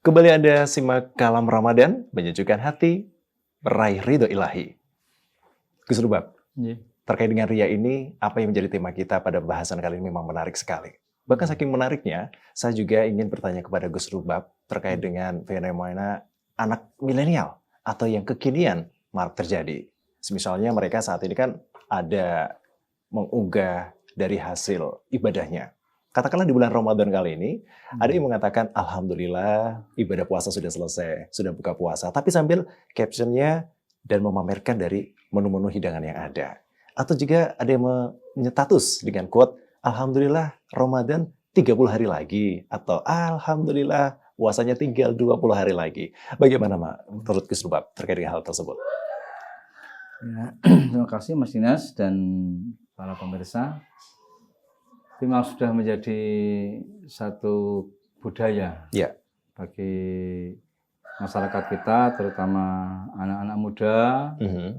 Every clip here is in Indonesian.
Kembali Anda simak Kalam Ramadan, menyejukkan hati, meraih ridho ilahi. Gus Rubab, terkait dengan ria ini, apa yang menjadi tema kita pada bahasan kali ini memang menarik sekali. Bahkan saking menariknya, saya juga ingin bertanya kepada Gus Rubab terkait dengan fenomena anak milenial atau yang kekinian marak terjadi. Misalnya mereka saat ini kan ada mengunggah dari hasil ibadahnya. Katakanlah di bulan Ramadan kali ini, ada yang mengatakan, Alhamdulillah ibadah puasa sudah selesai, sudah buka puasa. Tapi sambil captionnya dan memamerkan dari menu-menu hidangan yang ada. Atau juga ada yang menyetatus dengan quote, Alhamdulillah Ramadan 30 hari lagi. Atau Alhamdulillah puasanya tinggal 20 hari lagi. Bagaimana menurut Gus Rubab terkait dengan hal tersebut? Ya, terima kasih Mas Dinas dan para pemirsa. Memang sudah menjadi satu budaya bagi masyarakat kita, terutama anak-anak muda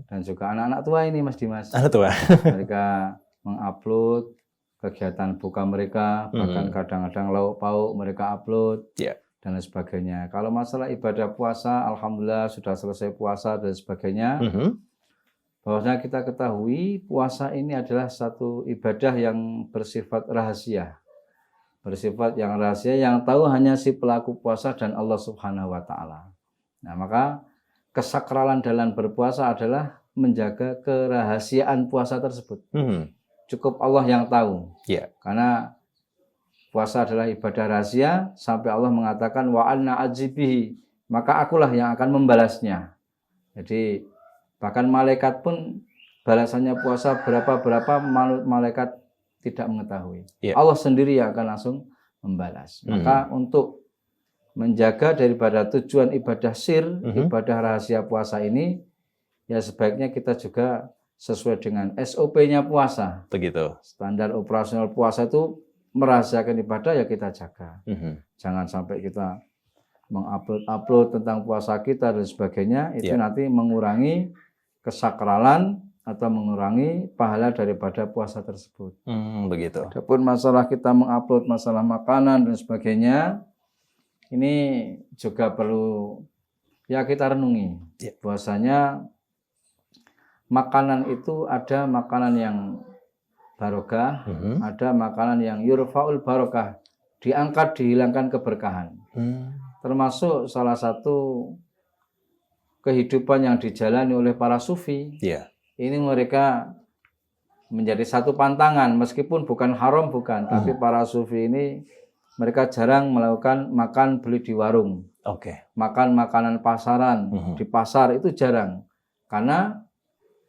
dan juga anak-anak tua ini, Mas Dimas. Anak tua. Mereka mengupload kegiatan buka mereka, bahkan kadang-kadang lauk pauk mereka upload dan lain sebagainya. Kalau masalah ibadah puasa, alhamdulillah sudah selesai puasa dan sebagainya. Bahwasanya kita ketahui puasa ini adalah satu ibadah yang bersifat rahasia. Bersifat yang rahasia yang tahu hanya si pelaku puasa dan Allah Subhanahu wa taala. Nah, maka kesakralan dalam berpuasa adalah menjaga kerahasiaan puasa tersebut. Cukup Allah yang tahu. Karena puasa adalah ibadah rahasia sampai Allah mengatakan wa anna ajibihi, maka akulah yang akan membalasnya. Jadi bahkan malaikat pun balasannya puasa berapa malaikat tidak mengetahui. Allah sendiri yang akan langsung membalas. Maka untuk menjaga daripada tujuan ibadah sir, ibadah rahasia puasa ini, ya sebaiknya kita juga sesuai dengan SOP-nya puasa. Begitu. Standar operasional puasa itu merahasiakan ibadah, ya kita jaga. Jangan sampai kita mengupload tentang puasa kita dan sebagainya, itu nanti mengurangi kesakralan atau mengurangi pahala daripada puasa tersebut. Begitu. Adapun masalah kita mengupload masalah makanan dan sebagainya, ini juga perlu ya kita renungi. Bahwasanya makanan itu ada makanan yang barokah, ada makanan yang yurfa'ul barokah, diangkat, dihilangkan keberkahan. Termasuk salah satu kehidupan yang dijalani oleh para sufi. Ini mereka menjadi satu pantangan, meskipun bukan haram, bukan, tapi para sufi ini mereka jarang melakukan makan beli di warung. Makan makanan pasaran, di pasar itu jarang. Karena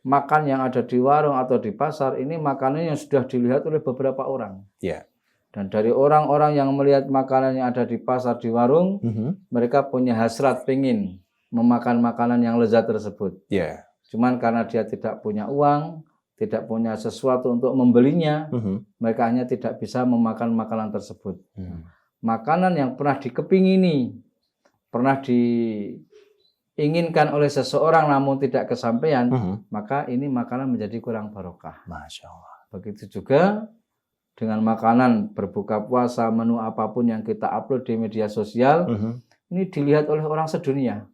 makan yang ada di warung atau di pasar ini makanan yang sudah dilihat oleh beberapa orang. Dan dari orang-orang yang melihat makanan yang ada di pasar, di warung, mereka punya hasrat pengen memakan makanan yang lezat tersebut. Cuman karena dia tidak punya uang, tidak punya sesuatu untuk membelinya, mereka hanya tidak bisa memakan makanan tersebut. Makanan yang pernah dikepingini, pernah diinginkan oleh seseorang namun tidak kesampaian, maka ini makanan menjadi kurang barokah. Masya Allah. Begitu juga dengan makanan berbuka puasa, menu apapun yang kita upload di media sosial, ini dilihat oleh orang sedunia.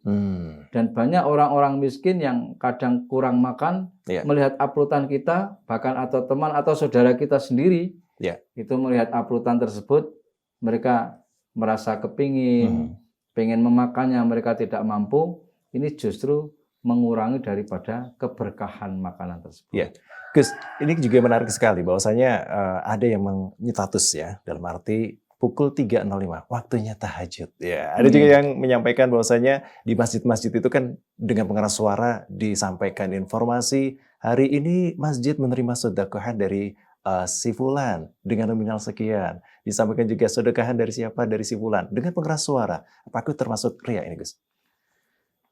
Dan banyak orang-orang miskin yang kadang kurang makan, melihat uploadan kita, bahkan atau teman atau saudara kita sendiri, itu melihat uploadan tersebut, mereka merasa kepingin, pengen memakannya, mereka tidak mampu, ini justru mengurangi daripada keberkahan makanan tersebut. Gus, ini juga menarik sekali bahwasanya ada yang menyetatus ya, dalam arti pukul 3.05, waktunya tahajud. Ada juga yang menyampaikan bahwasanya di masjid-masjid itu kan dengan pengeras suara disampaikan informasi, hari ini masjid menerima sedekahan dari si fulan dengan nominal sekian. Disampaikan juga sedekahan dari siapa, dari si fulan dengan pengeras suara. Apakah itu termasuk ria ini, Gus?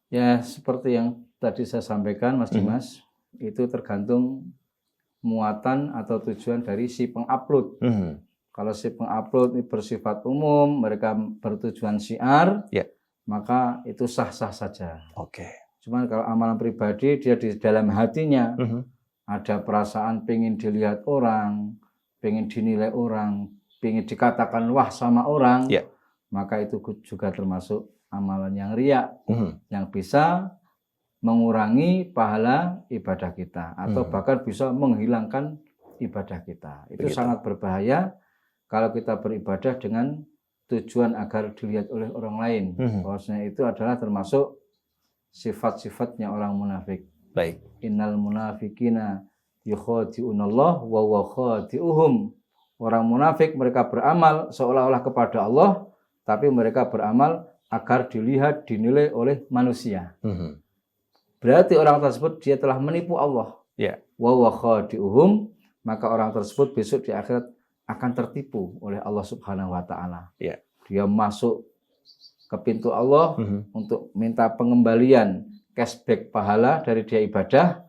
Ya, seperti yang tadi saya sampaikan, Mas Dimas, itu tergantung muatan atau tujuan dari si pengupload. Kalau si pengupload ini bersifat umum, mereka bertujuan syiar, maka itu sah-sah saja. Cuman kalau amalan pribadi, dia di dalam hatinya ada perasaan pengen dilihat orang, pengen dinilai orang, pengen dikatakan wah sama orang, maka itu juga termasuk amalan yang riya, yang bisa mengurangi pahala ibadah kita atau bahkan bisa menghilangkan ibadah kita. Itu sangat berbahaya kalau kita beribadah dengan tujuan agar dilihat oleh orang lain. Bahwasanya itu adalah termasuk sifat-sifatnya orang munafik. Baik. Innal munafikina yukhadi'unallah wa huwa khadi'uhum. Orang munafik mereka beramal seolah-olah kepada Allah, tapi mereka beramal agar dilihat, dinilai oleh manusia. Berarti orang tersebut dia telah menipu Allah. Wa huwa khadi'uhum, maka orang tersebut besok di akhirat akan tertipu oleh Allah Subhanahu wa taala. Dia masuk ke pintu Allah untuk minta pengembalian cashback pahala dari dia ibadah,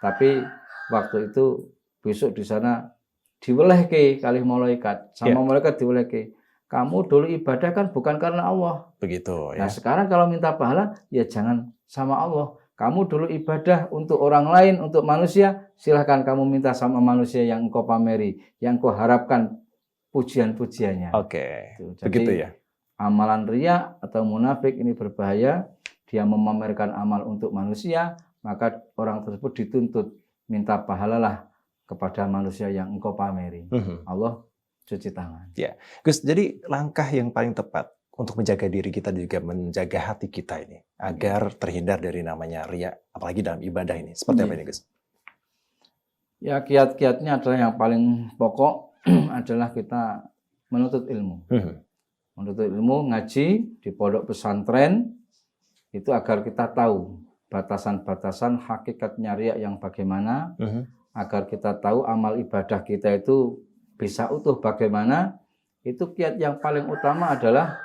tapi waktu itu besok di sana diwelehke kali malaikat, sama malaikat diwelehke. Kamu dulu ibadah kan bukan karena Allah. Begitu ya. Nah, sekarang kalau minta pahala ya jangan sama Allah. Kamu dulu ibadah untuk orang lain, untuk manusia, silahkan kamu minta sama manusia yang engkau pameri, yang engkau harapkan pujian-pujiannya. Oke, Jadi, begitu ya. Amalan riya atau munafik ini berbahaya. Dia memamerkan amal untuk manusia, maka orang tersebut dituntut minta pahalalah kepada manusia yang engkau pameri. Allah cuci tangan. Ya, Gus, jadi langkah yang paling tepat untuk menjaga diri kita dan juga menjaga hati kita ini agar terhindar dari namanya riya, apalagi dalam ibadah ini. Seperti apa ini, Gus? Ya, kiat-kiatnya adalah yang paling pokok adalah kita menuntut ilmu. Menuntut ilmu, ngaji di pondok pesantren itu agar kita tahu batasan-batasan hakikatnya riya yang bagaimana, agar kita tahu amal ibadah kita itu bisa utuh bagaimana. Itu kiat yang paling utama adalah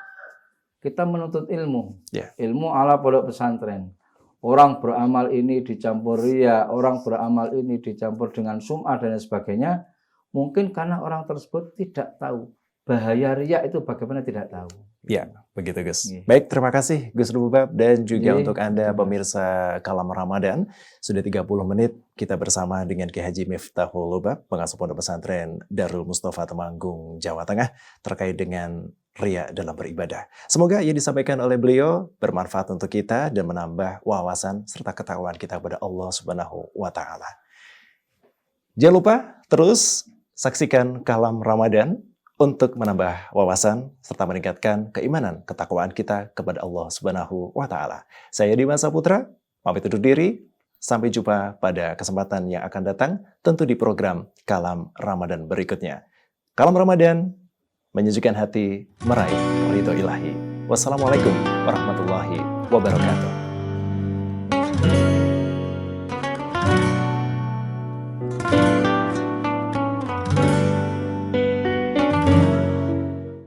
kita menuntut ilmu. Ilmu ala pondok pesantren. Orang beramal ini dicampur riya, orang beramal ini dicampur dengan sum'ah dan sebagainya. Mungkin karena orang tersebut tidak tahu bahaya riya itu bagaimana, tidak tahu. Ya, begitu Gus. Baik, terima kasih Gus Rubab dan juga untuk Anda pemirsa Kalam Ramadan. Sudah 30 menit kita bersama dengan Ki Haji Miftahul Lubab, pengasuh pondok pesantren Darul Mustafa Temanggung, Jawa Tengah, terkait dengan riya dalam beribadah. Semoga yang disampaikan oleh beliau bermanfaat untuk kita dan menambah wawasan serta ketakwaan kita kepada Allah Subhanahu wa taala. Jangan lupa terus saksikan Kalam Ramadan untuk menambah wawasan serta meningkatkan keimanan ketakwaan kita kepada Allah Subhanahu wa taala. Saya Dimas Saputra, pamit undur diri. Sampai jumpa pada kesempatan yang akan datang, tentu di program Kalam Ramadan berikutnya. Kalam Ramadan menyejukkan hati, meraih ridho ilahi. Wassalamualaikum warahmatullahi wabarakatuh.